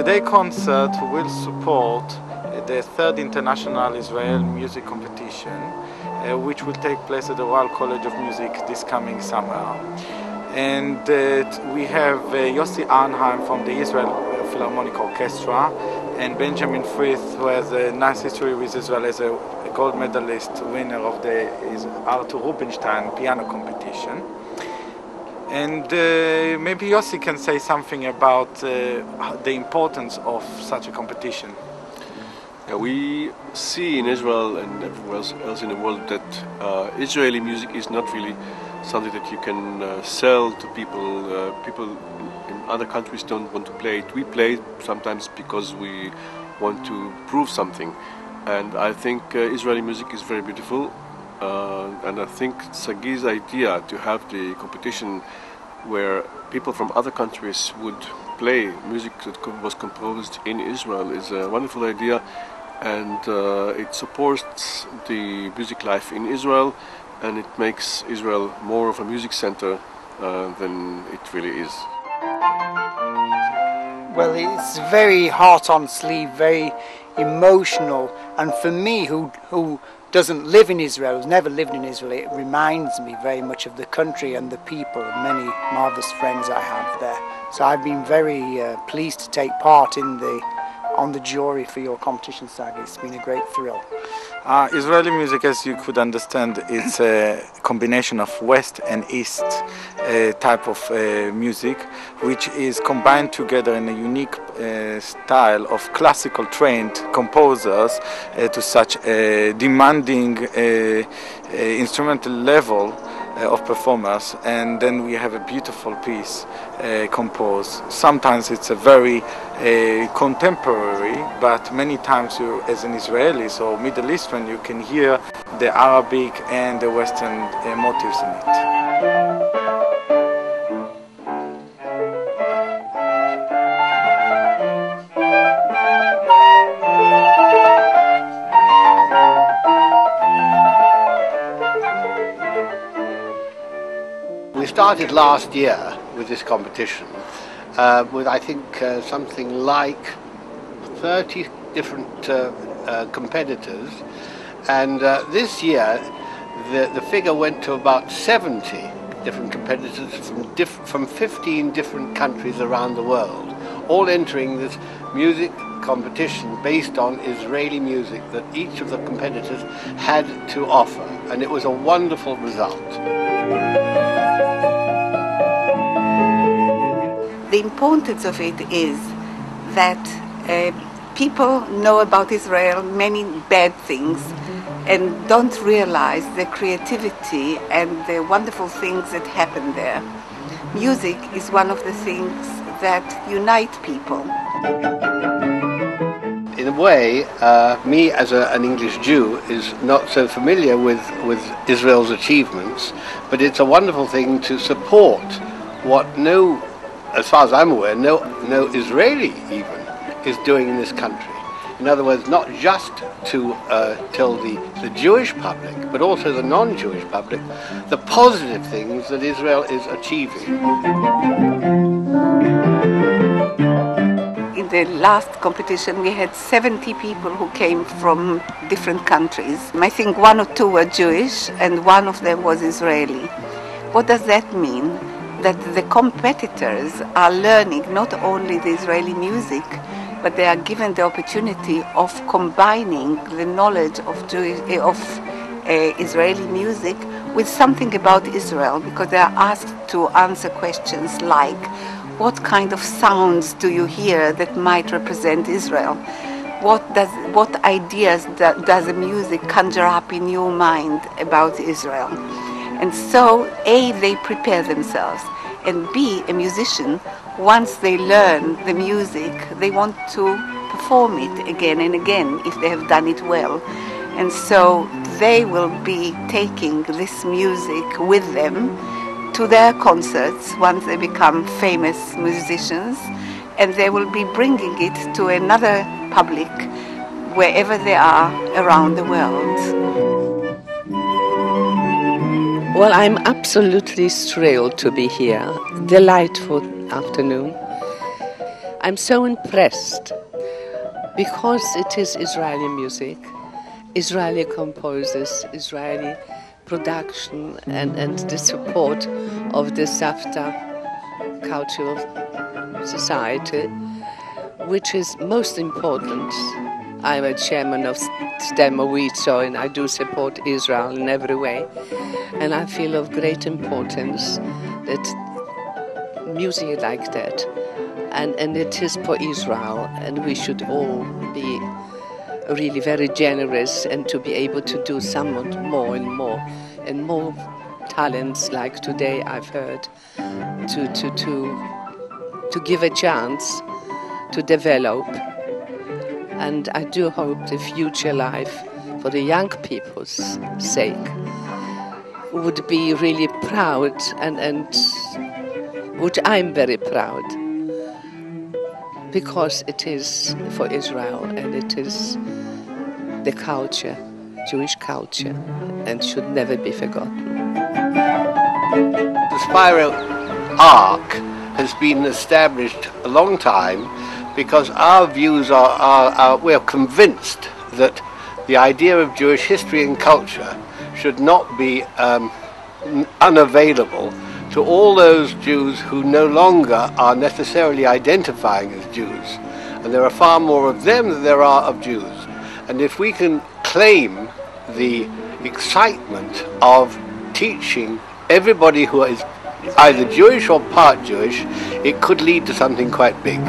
Today's concert will support the third International Israel Music Competition, which will take place at the Royal College of Music this coming summer. And we have Yossi Arnheim from the Israel Philharmonic Orchestra and Benjamin Frith, who has a nice history with Israel as a gold medalist winner of the Arthur Rubinstein piano competition. And maybe Yossi can say something about the importance of such a competition. Yeah, we see in Israel and everywhere else in the world that Israeli music is not really something that you can sell to people. People in other countries don't want to play it. We play it sometimes because we want to prove something. And I think Israeli music is very beautiful. And I think Sagi's idea to have the competition where people from other countries would play music that was composed in Israel is a wonderful idea, and it supports the music life in Israel, and it makes Israel more of a music center than it really is. Well, it's very heart on sleeve, very emotional, and for me who doesn't live in Israel, who's never lived in Israel, it reminds me very much of the country and the people, and many marvelous friends I have there. So I've been very pleased to take part on the jury for your competition, Sagi. It's been a great thrill. Israeli music, as you could understand, it's a combination of West and East type of music, which is combined together in a unique style of classical trained composers to such a demanding instrumental level of performers, and then we have a beautiful piece composed. Sometimes it's a very contemporary, but many times you, as an Israeli or Middle Eastern, you can hear the Arabic and the Western motifs in it. We started last year with this competition with I think something like 30 different competitors, and this year the figure went to about 70 different competitors from 15 different countries around the world, all entering this music competition based on Israeli music that each of the competitors had to offer, and it was a wonderful result. The importance of it is that people know about Israel many bad things and don't realize the creativity and the wonderful things that happen there. Music is one of the things that unite people. In a way, me as an English Jew is not so familiar with Israel's achievements, but it's a wonderful thing to support what as far as I'm aware, no Israeli even is doing in this country. In other words, not just to tell the Jewish public, but also the non-Jewish public, the positive things that Israel is achieving. In the last competition, we had 70 people who came from different countries. I think 1 or 2 were Jewish, and 1 of them was Israeli. What does that mean? That the competitors are learning not only the Israeli music, but they are given the opportunity of combining the knowledge of Israeli music with something about Israel, because they are asked to answer questions like, what kind of sounds do you hear that might represent Israel? What ideas does the music conjure up in your mind about Israel? And so, A, they prepare themselves, and B, a musician, once they learn the music, they want to perform it again and again if they have done it well. And so they will be taking this music with them to their concerts once they become famous musicians, and they will be bringing it to another public wherever they are around the world. Well, I'm absolutely thrilled to be here. Delightful afternoon. I'm so impressed because it is Israeli music, Israeli composers, Israeli production, and the support of the TZAVTAUK Cultural Society, which is most important. I'm a chairman of TZAVTAUK, and I do support Israel in every way. And I feel of great importance that music like that, and it is for Israel, and we should all be really very generous and to be able to do somewhat more and more talents like today I've heard to give a chance to develop. And I do hope the future life for the young people's sake would be really proud, and which I'm very proud, because it is for Israel and it is the culture, Jewish culture, and should never be forgotten. The spiral arc has been established a long time because our views we're convinced that the idea of Jewish history and culture should not be unavailable to all those Jews who no longer are necessarily identifying as Jews. And there are far more of them than there are of Jews. And if we can claim the excitement of teaching everybody who is either Jewish or part Jewish, it could lead to something quite big.